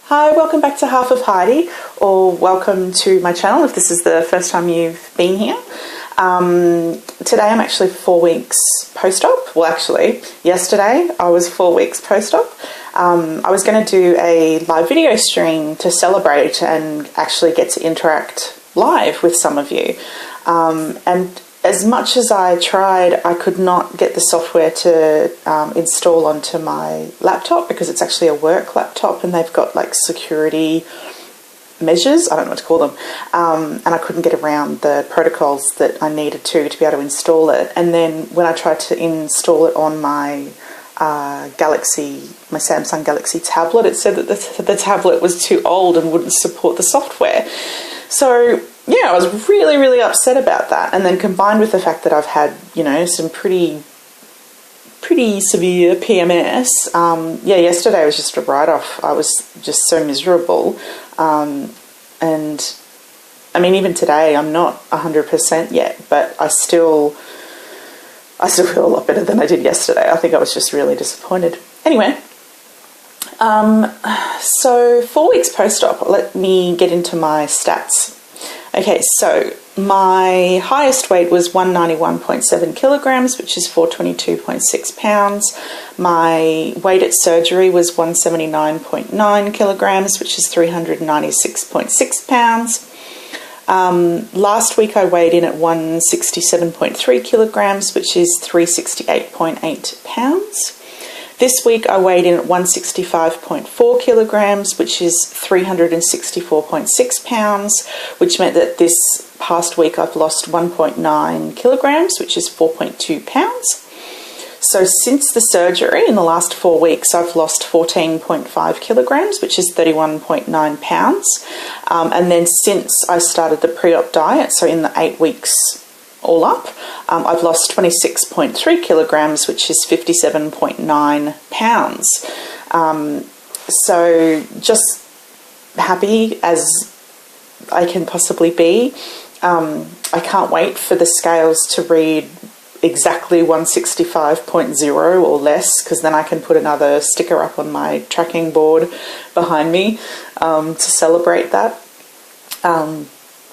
Hi, welcome back to Half of Heidi, or welcome to my channel if this is the first time you've been here. Today I'm actually 4 weeks post-op. Well, actually, yesterday I was 4 weeks post-op. I was going to do a live video stream to celebrate and actually get to interact live with some of you. And as much as I tried, I could not get the software to install onto my laptop because it's actually a work laptop and they've got like security measures, I don't know what to call them, and I couldn't get around the protocols that I needed to be able to install it. And then when I tried to install it on my my Samsung Galaxy tablet, it said that the tablet was too old and wouldn't support the software. So yeah, I was really upset about that. And then combined with the fact that I've had, you know, some pretty severe PMS, yeah, yesterday was just a write-off. I was just so miserable. And I mean, even today, I'm not 100% yet, but I still feel a lot better than I did yesterday. I think I was just really disappointed. Anyway, so 4 weeks post-op, let me get into my stats. Okay, so my highest weight was 191.7 kilograms, which is 422.6 pounds. My weight at surgery was 179.9 kilograms, which is 396.6 pounds. Last week I weighed in at 167.3 kilograms, which is 368.8 pounds. This week I weighed in at 165.4 kilograms, which is 364.6 pounds, which meant that this past week I've lost 1.9 kilograms, which is 4.2 pounds. So since the surgery in the last 4 weeks, I've lost 14.5 kilograms, which is 31.9 pounds. And then since I started the pre-op diet, so in the 8 weeks all up, I've lost 26.3 kilograms, which is 57.9 pounds. So just happy as I can possibly be. I can't wait for the scales to read exactly 165.0 or less, because then I can put another sticker up on my tracking board behind me to celebrate that.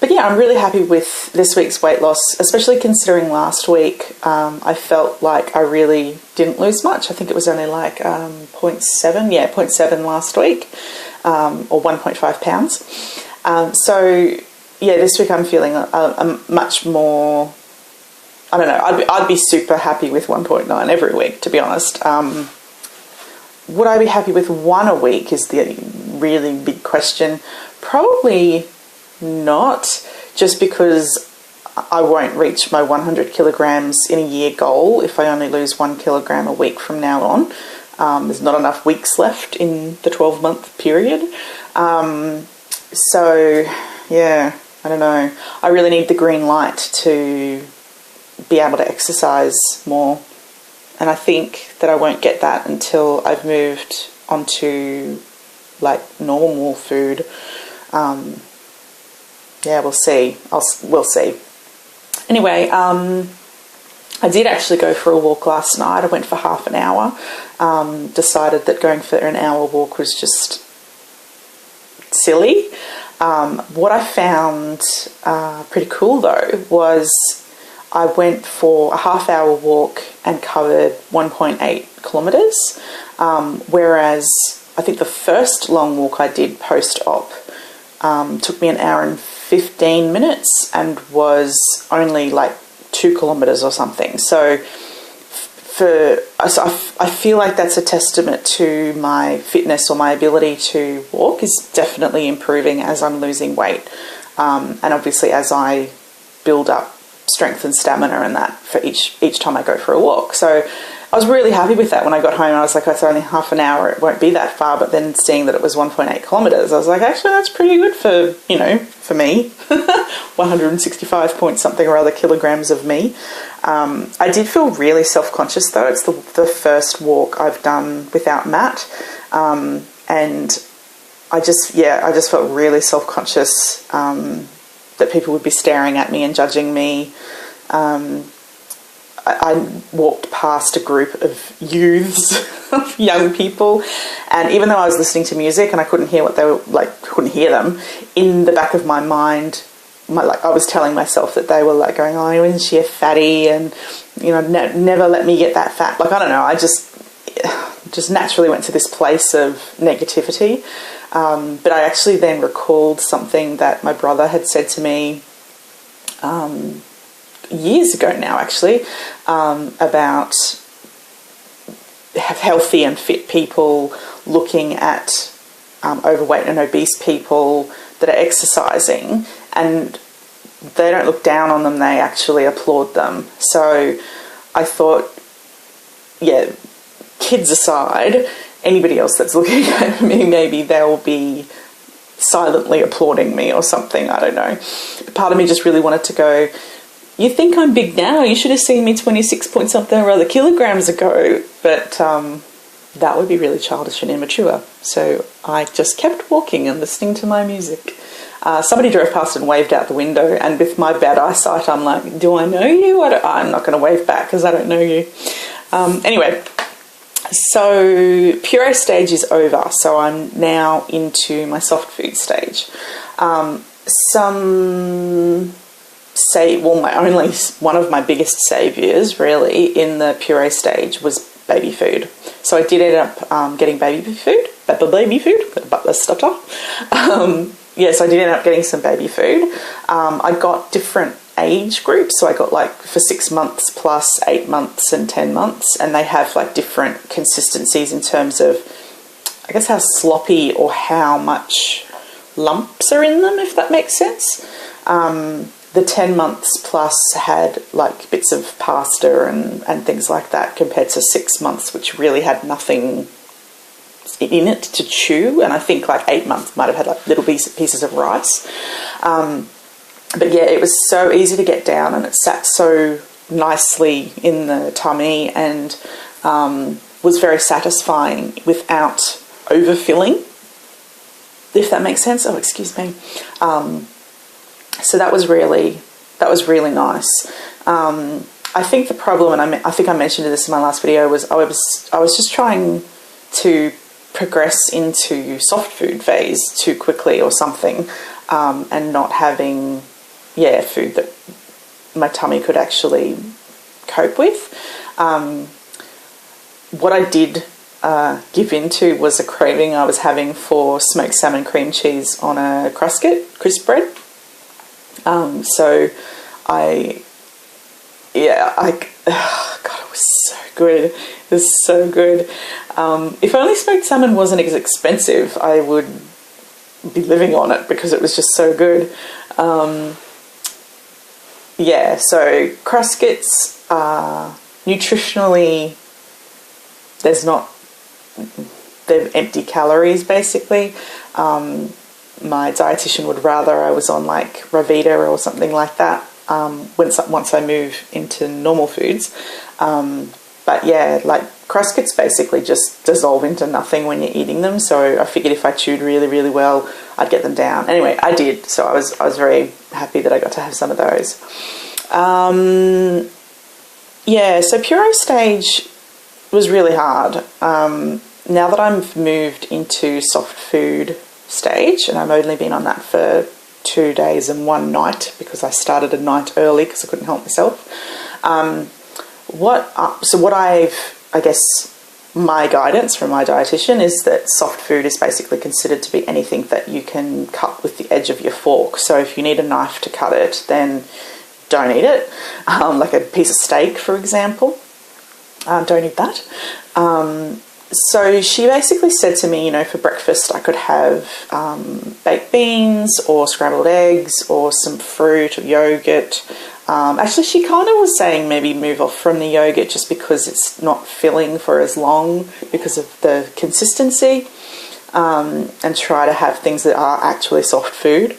But yeah, I'm really happy with this week's weight loss, especially considering last week I felt like I really didn't lose much. I think it was only like 0.7, yeah, 0.7 last week, or 1.5 pounds. So yeah, this week I'm feeling a much more, I don't know, I'd be super happy with 1.9 every week, to be honest. Would I be happy with 1 a week is the really big question. Probably not, just because I won't reach my 100 kilograms in a year goal if I only lose 1 kilogram a week from now on. There's not enough weeks left in the 12-month period. So yeah, I don't know. I really need the green light to be able to exercise more, and I think that I won't get that until I've moved onto like normal food. Yeah, we'll see. We'll see. Anyway, I did actually go for a walk last night. I went for half an hour. Decided that going for an hour walk was just silly. What I found pretty cool though was I went for a half-hour walk and covered 1.8 kilometres, whereas I think the first long walk I did post-op took me an hour and 15 minutes and was only like 2 kilometres or something. So I feel like that's a testament to my fitness, or my ability to walk is definitely improving as I'm losing weight, and obviously as I build up strength and stamina and that for each time I go for a walk. So I was really happy with that when I got home. I was like, it's only half an hour, it won't be that far. But then seeing that it was 1.8 kilometres, I was like, actually that's pretty good for, you know, for me. 165 point something or other kilograms of me. I did feel really self-conscious though. It's the first walk I've done without Matt, and I just felt really self-conscious that people would be staring at me and judging me. I walked past a group of youths of young people. And even though I was listening to music and I couldn't hear what they were like, couldn't hear them, in the back of my mind, I was telling myself that they were like going, oh, isn't she a fatty? And, you know, never let me get that fat. Like, I don't know, I just naturally went to this place of negativity. But I actually then recalled something that my brother had said to me years ago now, actually, about healthy and fit people looking at overweight and obese people that are exercising, and they don't look down on them, they actually applaud them. So I thought, yeah, kids aside, anybody else that's looking at me, maybe they'll be silently applauding me or something, I don't know. But part of me just really wanted to go, you think I'm big now? You should have seen me 26 point something or other kilograms ago. But that would be really childish and immature. So I just kept walking and listening to my music. Somebody drove past and waved out the window, and with my bad eyesight, I'm like, do I know you? I'm not going to wave back because I don't know you. Anyway, so puree stage is over, so I'm now into my soft food stage. One of my biggest saviours really in the puree stage was baby food. So I did end up getting baby food. Yes, I did end up getting some baby food. I got different age groups, so I got like for 6 months plus 8 months and 10 months, and they have like different consistencies in terms of, I guess, how sloppy or how much lumps are in them, if that makes sense. The 10 months plus had like bits of pasta and things like that, compared to 6 months, which really had nothing in it to chew. And I think like 8 months might have had like little pieces of rice. But yeah, it was so easy to get down, and it sat so nicely in the tummy, and was very satisfying without overfilling, if that makes sense. Oh, excuse me. So that was really nice. I think the problem, and I think I mentioned this in my last video, was I was just trying to progress into soft food phase too quickly or something, and not having food that my tummy could actually cope with. What I did give into was a craving I was having for smoked salmon cream cheese on a crisp bread. So God, it was so good. It was so good. If only smoked salmon wasn't as expensive, I would be living on it, because it was just so good. So Cruskets are nutritionally, they're empty calories basically. My dietitian would rather I was on like Ravita or something like that once I move into normal foods. But yeah, like Cruskets basically just dissolve into nothing when you're eating them. So I figured if I chewed really, really well, I'd get them down. Anyway, I did. So I was very happy that I got to have some of those. So puree stage was really hard. Now that I've moved into soft food stage, and I've only been on that for 2 days and 1 night, because I started a night early because I couldn't help myself. My guidance from my dietitian is that soft food is basically considered to be anything that you can cut with the edge of your fork. So if you need a knife to cut it, then don't eat it. Like a piece of steak, for example. Don't eat that. So she basically said to me, for breakfast I could have baked beans or scrambled eggs or some fruit or yogurt. Actually, she kind of was saying maybe move off from the yogurt just because it's not filling for as long because of the consistency, and try to have things that are actually soft food.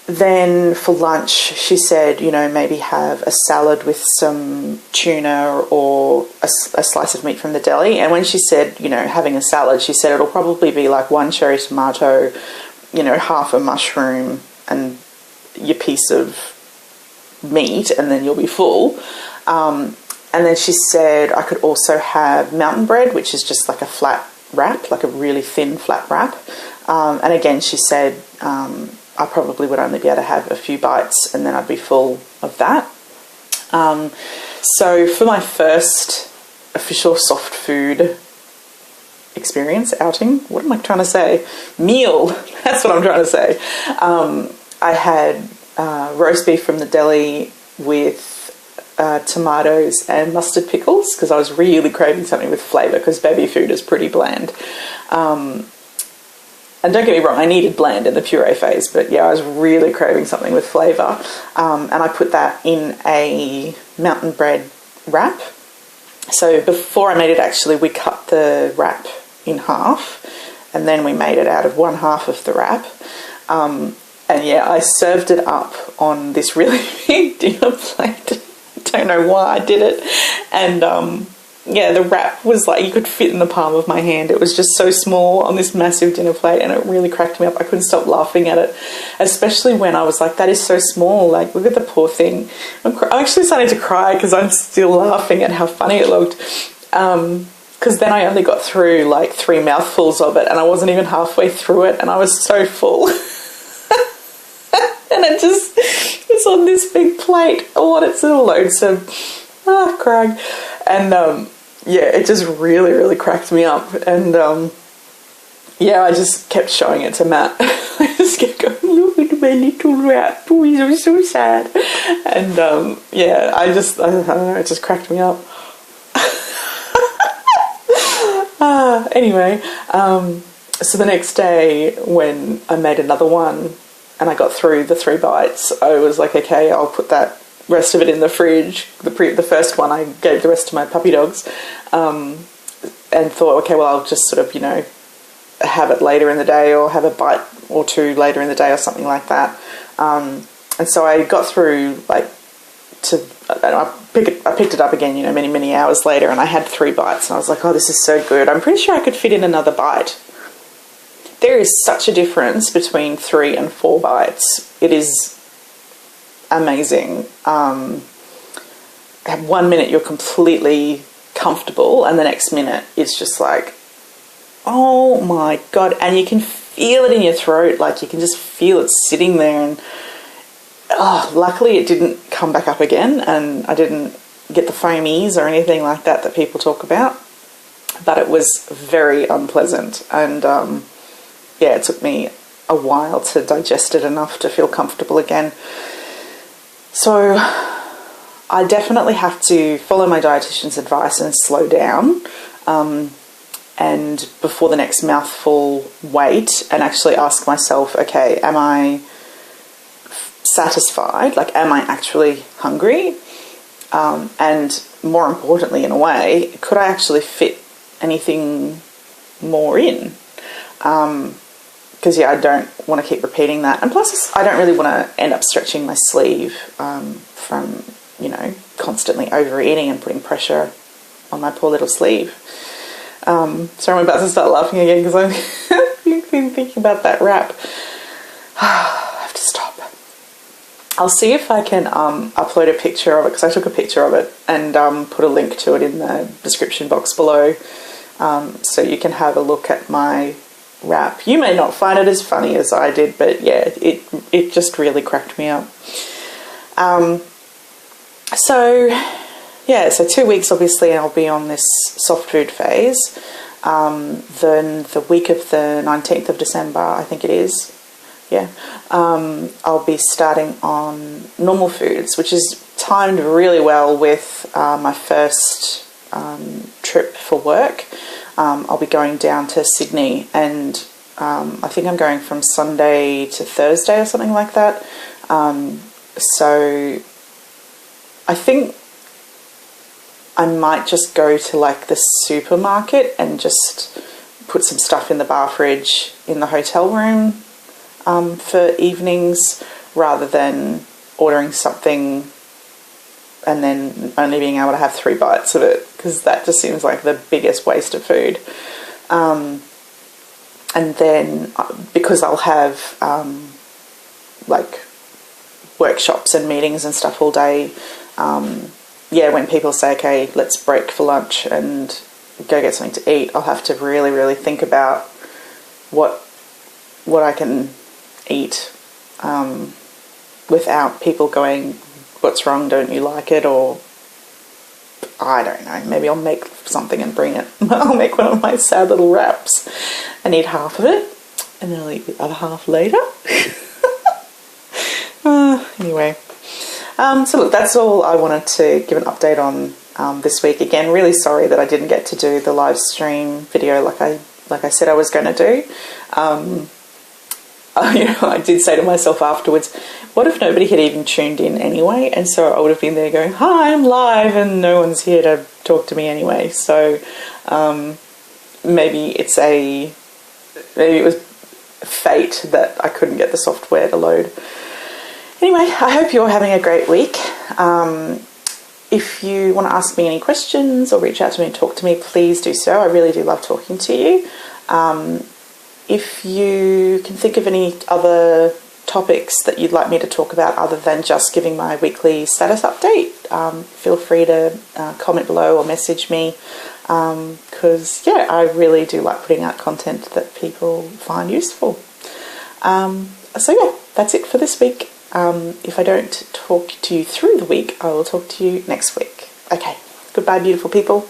Then for lunch, she said, maybe have a salad with some tuna or a slice of meat from the deli. And when she said, having a salad, she said it'll probably be like 1 cherry tomato, half a mushroom and your piece of meat, and then you'll be full. And then she said I could also have mountain bread, which is just like a flat wrap, like a really thin flat wrap. And again, she said I probably would only be able to have a few bites and then I'd be full of that. So for my first official soft food experience, outing, what am I trying to say? Meal, that's what I'm trying to say. I had roast beef from the deli with tomatoes and mustard pickles because I was really craving something with flavour because baby food is pretty bland. And don't get me wrong, I needed bland in the puree phase, but yeah, I was really craving something with flavour. And I put that in a mountain bread wrap. So before I made it, actually, we cut the wrap in half and then we made it out of one half of the wrap. And yeah, I served it up on this really big dinner plate. Don't know why I did it. And yeah, the wrap was like, you could fit in the palm of my hand. It was just so small on this massive dinner plate and it really cracked me up. I couldn't stop laughing at it, especially when I was like, that is so small. Like, look at the poor thing. I'm actually starting to cry because I'm still laughing at how funny it looked. Because then I only got through like 3 mouthfuls of it and I wasn't even halfway through it and I was so full. And it just is on this big plate. Oh, and it's all loadsome. Ah, crying. And yeah, it just really cracked me up. And yeah, I just kept showing it to Matt. I just kept going, look at my little rat. Oh, he's so sad. And yeah, I don't know, it just cracked me up. Anyway, so the next day when I made another one and I got through the 3 bites, I was like, okay, I'll put that rest of it in the fridge. The first one I gave the rest to my puppy dogs, and thought, okay, well, I'll just sort of, you know, have it later in the day or have a bite or 2 later in the day or something like that. And so I got through like I picked it up again, you know, many hours later, and I had 3 bites and I was like, oh, this is so good. I'm pretty sure I could fit in another bite. There is such a difference between 3 and 4 bites. It is amazing. 1 minute you're completely comfortable and the next minute it's just like, oh my God. And you can feel it in your throat. Like you can just feel it sitting there. And oh, luckily it didn't come back up again and I didn't get the foamies or anything like that people talk about. But it was very unpleasant. And yeah, it took me a while to digest it enough to feel comfortable again. So I definitely have to follow my dietitian's advice and slow down, and before the next mouthful, wait and actually ask myself, okay, am I satisfied? Like, am I actually hungry? And more importantly, in a way, could I actually fit anything more in? Because yeah, I don't want to keep repeating that, and plus I don't really want to end up stretching my sleeve from, you know, constantly overeating and putting pressure on my poor little sleeve. Sorry, I'm about to start laughing again because I've been thinking about that wrap. I have to stop. I'll see if I can upload a picture of it because I took a picture of it and put a link to it in the description box below, so you can have a look at my wrap. You may not find it as funny as I did, but yeah, it just really cracked me up. So yeah, so 2 weeks obviously I'll be on this soft food phase. Then the week of the 19th of December, I think it is, yeah, I'll be starting on normal foods, which is timed really well with my first trip for work. I'll be going down to Sydney, and I think I'm going from Sunday to Thursday or something like that. So I think I might just go to like the supermarket and just put some stuff in the bar fridge in the hotel room for evenings, rather than ordering something and then only being able to have 3 bites of it, because that just seems like the biggest waste of food. And then because I'll have like workshops and meetings and stuff all day, yeah, when people say, okay, let's break for lunch and go get something to eat, I'll have to really, really think about what I can eat without people going, what's wrong, don't you like it? Or I don't know, maybe I'll make something and bring it. I'll make one of my sad little wraps and eat half of it, and then I'll eat the other half later. Anyway, so look, that's all I wanted to give an update on this week. Again, really sorry that I didn't get to do the live stream video like I said I was going to do. I did say to myself afterwards, what if nobody had even tuned in anyway? And so I would have been there going, hi, I'm live, and no one's here to talk to me anyway. So maybe it was fate that I couldn't get the software to load. Anyway, I hope you're having a great week. If you want to ask me any questions or reach out to me and talk to me, please do so. I really do love talking to you. If you can think of any other topics that you'd like me to talk about other than just giving my weekly status update, feel free to comment below or message me, because yeah, I really do like putting out content that people find useful. So yeah, that's it for this week. If I don't talk to you through the week, I will talk to you next week. Okay, goodbye beautiful people.